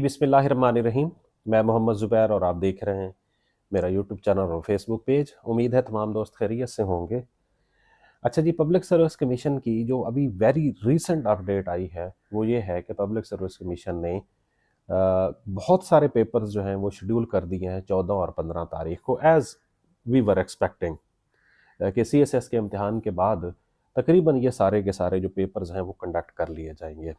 बिस्मिल्लाहिर्रहमानिर्रहीम। मैं मोहम्मद ज़ुबैर और आप देख रहे हैं मेरा यूट्यूब चैनल और फेसबुक पेज। उम्मीद है तमाम दोस्त खैरियत से होंगे। अच्छा जी, पब्लिक सर्विस कमीशन की जो अभी वेरी रीसेंट अपडेट आई है वो ये है कि पब्लिक सर्विस कमीशन ने बहुत सारे पेपर्स जो हैं वो शेड्यूल कर दिए हैं 14 और 15 तारीख को, एज़ वी वर एक्सपेक्टिंग कि CSS के इम्तिहान के बाद तकरीबन ये सारे के सारे जो पेपर्स हैं वो कंडक्ट कर लिए जाएंगे।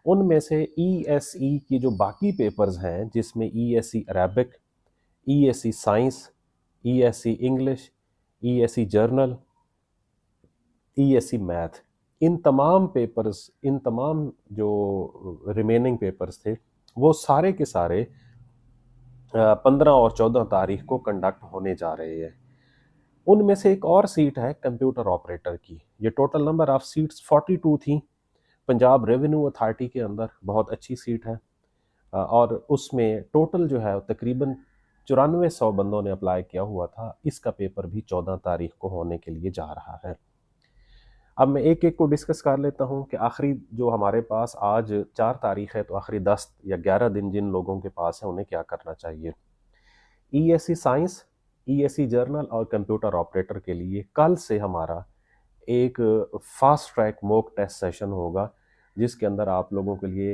उनमें से ESE की जो बाकी पेपर्स हैं, जिसमें ESE Arabic, ESE science, ESE English, ESE journal, ESE math, इन तमाम जो रिमेनिंग पेपर्स थे वो सारे के सारे 15 और 14 तारीख को कंडक्ट होने जा रहे हैं। उनमें से एक और सीट है कंप्यूटर ऑपरेटर की। ये टोटल नंबर ऑफ सीट्स 42 थी। पंजाब रेवेन्यू अथॉरिटी के अंदर बहुत अच्छी सीट है। और उसमें टोटल जो है तकरीबन 9400 बंदों ने अप्लाई किया हुआ था। इसका पेपर भी 14 तारीख को होने के लिए जा रहा है। अब मैं एक एक को डिस्कस कर लेता हूँ कि आखिरी जो हमारे पास आज 4 तारीख है, तो आखिरी 10 या 11 दिन जिन लोगों के पास है उन्हें क्या करना चाहिए। ESE साइंस, ESE जर्नल और कंप्यूटर ऑपरेटर के लिए कल से हमारा एक fast track mock test session होगा, जिसके अंदर आप लोगों के लिए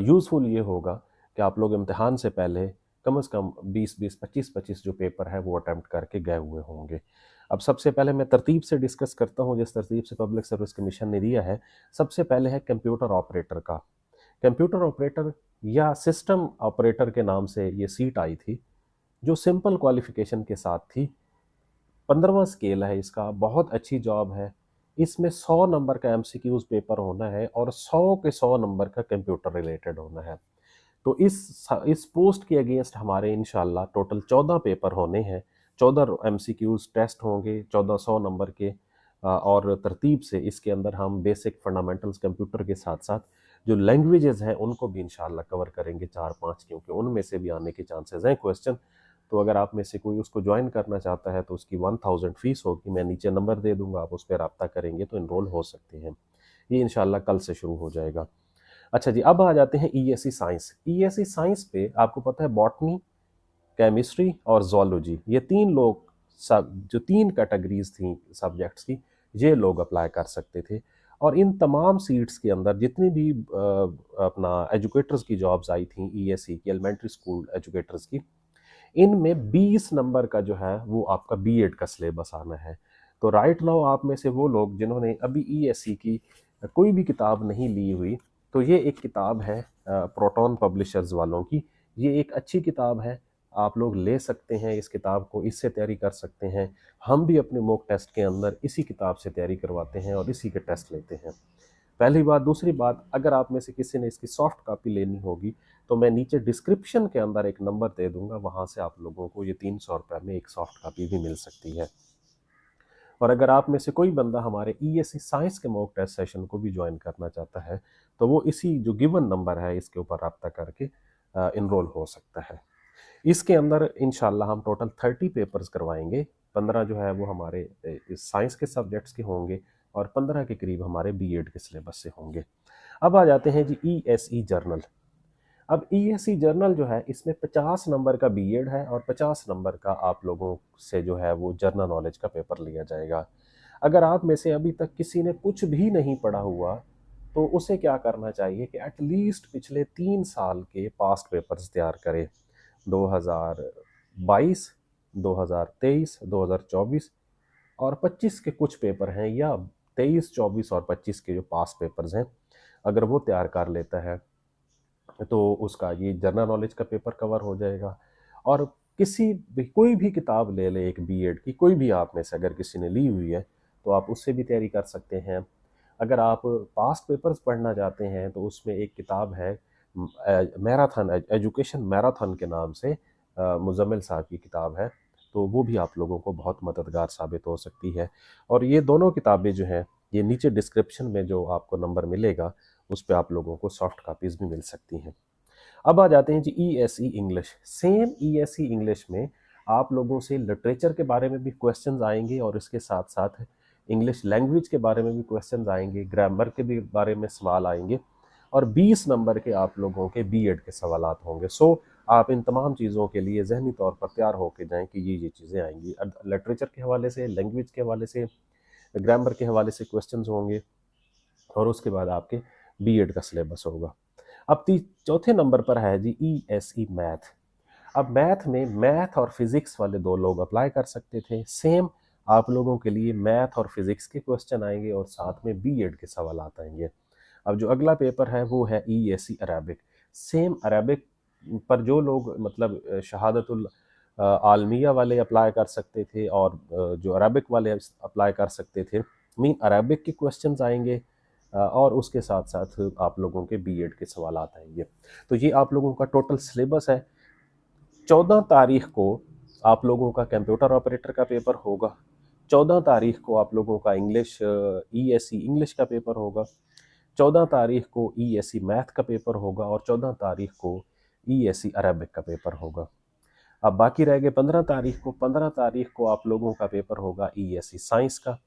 यूज़फुल ये होगा कि आप लोग इम्तिहान से पहले कम से कम 20-20, 25-25 जो पेपर है वो अटैम्प्ट करके गए हुए होंगे। अब सबसे पहले मैं तरतीब से डिस्कस करता हूँ जिस तरतीब से पब्लिक सर्विस कमीशन ने दिया है। सबसे पहले है कंप्यूटर ऑपरेटर का। कंप्यूटर ऑपरेटर या सिस्टम ऑपरेटर के नाम से ये सीट आई थी, जो सिंपल क्वालिफिकेशन के साथ थी। 15वां स्केल है इसका, बहुत अच्छी जॉब है। इसमें 100 नंबर का MCQs पेपर होना है और 100 के 100 नंबर का कंप्यूटर रिलेटेड होना है। तो इस पोस्ट के अगेंस्ट हमारे इंशाल्लाह टोटल 14 पेपर होने हैं। 14 MCQs टेस्ट होंगे 1400 नंबर के। और तरतीब से इसके अंदर हम बेसिक फंडामेंटल्स कंप्यूटर के साथ साथ जो लैंग्वेजेस हैं उनको भी इंशाल्लाह कवर करेंगे 4-5, क्योंकि उनमें से भी आने के चांसेस हैं क्वेश्चन। तो अगर आप में से कोई उसको ज्वाइन करना चाहता है तो उसकी 1000 फीस होगी। मैं नीचे नंबर दे दूंगा, आप उस पर रब्ता करेंगे तो इनरोल हो सकते हैं। ये इंशाल्लाह कल से शुरू हो जाएगा। अच्छा जी, अब आ जाते हैं ESE साइंस। ESE साइंस पे आपको पता है बॉटनी, केमिस्ट्री और जोलॉजी, ये तीन लोग सब जो तीन कैटेगरीज थी सब्जेक्ट्स की, ये लोग अप्लाई कर सकते थे। और इन तमाम सीट्स के अंदर जितनी भी अपना एजुकेटर्स की जॉब्स आई थी ESE की, एलिमेंट्री स्कूल एजुकेटर्स की, इनमें 20 नंबर का जो है वो आपका B.Ed का सिलेबस आना है। तो राइट नाउ आप में से वो लोग जिन्होंने अभी ESE की कोई भी किताब नहीं ली हुई, तो ये एक किताब है प्रोटॉन पब्लिशर्स वालों की। ये एक अच्छी किताब है, आप लोग ले सकते हैं इस किताब को, इससे तैयारी कर सकते हैं। हम भी अपने मॉक टेस्ट के अंदर इसी किताब से तैयारी करवाते हैं और इसी के टेस्ट लेते हैं। पहली बात। दूसरी बात, अगर आप में से किसी ने इसकी सॉफ्ट कॉपी लेनी होगी तो मैं नीचे डिस्क्रिप्शन के अंदर एक नंबर दे दूंगा, वहाँ से आप लोगों को ये 300 रुपये में एक सॉफ्ट कॉपी भी मिल सकती है। और अगर आप में से कोई बंदा हमारे ESE साइंस के मॉक टेस्ट सेशन को भी ज्वाइन करना चाहता है तो वो इसी जो गिवन नंबर है इसके ऊपर रब्ता करके इनरोल हो सकता है। इसके अंदर इंशाल्लाह हम टोटल 30 पेपर्स करवाएंगे। 15 जो है वो हमारे साइंस के सब्जेक्ट्स के होंगे और 15 के करीब हमारे B.Ed के सिलेबस से होंगे। अब आ जाते हैं जी ESE जर्नल। अब ESE जर्नल जो है इसमें 50 नंबर का B.Ed है और 50 नंबर का आप लोगों से जो है वो जनरल नॉलेज का पेपर लिया जाएगा। अगर आप में से अभी तक किसी ने कुछ भी नहीं पढ़ा हुआ तो उसे क्या करना चाहिए कि एटलीस्ट पिछले 3 साल के पास्ट पेपर्स तैयार करे। 2022, 2023, 2024 और 25 के कुछ पेपर हैं, या 23, 24 और 25 के जो पास पेपर्स हैं, अगर वो तैयार कर लेता है तो उसका ये जनरल नॉलेज का पेपर कवर हो जाएगा। और किसी भी कोई भी किताब ले ले एक B.Ed की, कोई भी आप में से अगर किसी ने ली हुई है तो आप उससे भी तैयारी कर सकते हैं। अगर आप पास्ट पेपर्स पढ़ना चाहते हैं तो उसमें एक किताब है मैराथन एजुकेशन मैराथन के नाम से, मुजम्मिल साहब की किताब है, तो वो भी आप लोगों को बहुत मददगार साबित हो सकती है। और ये दोनों किताबें जो हैं, ये नीचे डिस्क्रिप्शन में जो आपको नंबर मिलेगा उस पर आप लोगों को सॉफ्ट कापीज़ भी मिल सकती हैं। अब आ जाते हैं जी ESE English. Same ESE English में आप लोगों से लिटरेचर के बारे में भी क्वेश्चंस आएंगे और इसके साथ साथ इंग्लिश लैंग्वेज के बारे में भी क्वेश्चंस आएंगे, ग्रामर के भी बारे में सवाल आएंगे। और 20 नंबर के आप लोगों के बीएड के सवालात होंगे। सो आप इन तमाम चीज़ों के लिए ज़हनी तौर पर तैयार होकर जाएं कि ये चीज़ें आएंगी। लिटरेचर के हवाले से, लैंग्वेज के हवाले से, ग्रामर के हवाले से क्वेश्चंस होंगे और उसके बाद आपके बीएड का सिलेबस होगा। अब चौथे नंबर पर है जी ईएसई मैथ। अब मैथ में मैथ और फिजिक्स वाले दो लोग अप्लाई कर सकते थे। सेम आप लोगों के लिए मैथ और फिजिक्स के क्वेश्चन आएंगे और साथ में बीएड के सवाल आएंगे। अब जो अगला पेपर है वो है ईएसई अरेबिक। सेम अरेबिक पर जो लोग मतलब शहादतुल आलमिया वाले अप्लाई कर सकते थे और जो अरेबिक वाले अप्लाई कर सकते थे, मीन अरेबिक के क्वेश्चंस आएंगे और उसके साथ साथ आप लोगों के बीएड के सवाल आएंगे। तो ये आप लोगों का टोटल सिलेबस है। 14 तारीख को आप लोगों का कंप्यूटर ऑपरेटर का पेपर होगा। 14 तारीख को आप लोगों का इंग्लिश ईएससी इंग्लिश का पेपर होगा। 14 तारीख को ईएससी मैथ का पेपर होगा और 14 तारीख को ईएससी अरबिक का पेपर होगा। अब बाकी रह गए 15 तारीख को। 15 तारीख को आप लोगों का पेपर होगा ईएससी साइंस का।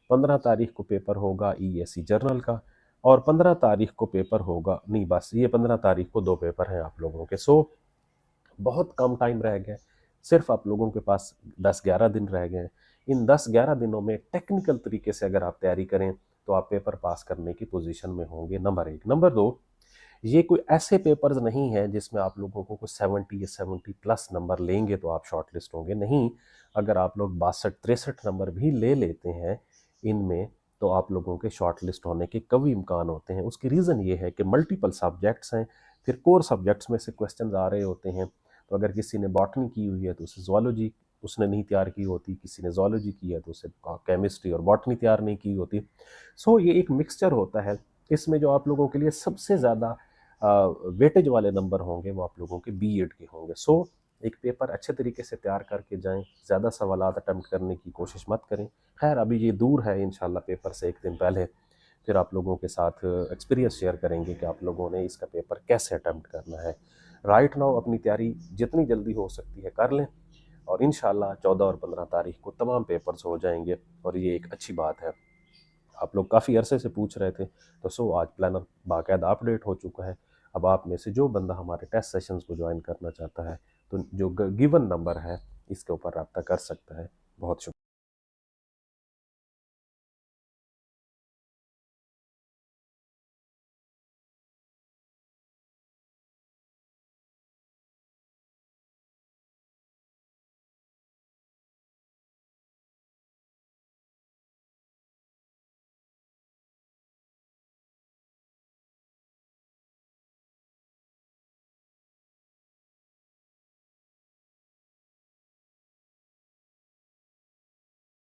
15 तारीख को पेपर होगा ईएससी जर्नल का और 15 तारीख को पेपर होगा, नहीं बस ये 15 तारीख को दो पेपर हैं आप लोगों के। सो बहुत कम टाइम रह गए, सिर्फ आप लोगों के पास 10-11 दिन रह गए। इन 10-11 दिनों में टेक्निकल तरीके से अगर आप तैयारी करें तो आप पेपर पास करने की पोजीशन में होंगे, नंबर 1। नंबर 2, ये कोई ऐसे पेपर्स नहीं है जिसमें आप लोगों को 70 या 70 प्लस नंबर लेंगे तो आप शॉर्ट लिस्ट होंगे। नहीं, अगर आप लोग 62-63 नंबर भी ले लेते हैं इनमें तो आप लोगों के शॉर्ट लिस्ट होने के कभी इम्कान होते हैं। उसकी रीज़न ये है कि मल्टीपल सब्जेक्ट्स हैं, फिर कोर सब्जेक्ट्स में से क्वेश्चन आ रहे होते हैं। तो अगर किसी ने बॉटनी की हुई है तो उसे ज़ूलॉजी उसने नहीं तैयार की होती, किसी ने ज़ूलॉजी की है तो उसे केमिस्ट्री और बॉटनी तैयार नहीं की होती। सो ये एक मिक्सचर होता है। इसमें जो आप लोगों के लिए सबसे ज़्यादा वेटेज वाले नंबर होंगे वो आप लोगों के बीएड के होंगे। सो एक पेपर अच्छे तरीके से तैयार करके जाएं, ज़्यादा सवालात अटैम्प्ट करने की कोशिश मत करें। खैर अभी ये दूर है, इंशाल्लाह पेपर से एक दिन पहले फिर आप लोगों के साथ एक्सपीरियंस शेयर करेंगे कि आप लोगों ने इसका पेपर कैसे अटैम्प्ट करना है। राइट नाउ अपनी तैयारी जितनी जल्दी हो सकती है कर लें और इंशाल्लाह 14 और 15 तारीख को तमाम पेपर्स हो जाएंगे और ये एक अच्छी बात है। आप लोग काफ़ी अरसे से पूछ रहे थे, तो सो आज प्लानर बाकायदा अपडेट हो चुका है। अब आप में से जो बंदा हमारे टेस्ट सेशंस को ज्वाइन करना चाहता है तो जो गिवन नंबर है इसके ऊपर रब्ता कर सकता है। बहुत शुक्रिया।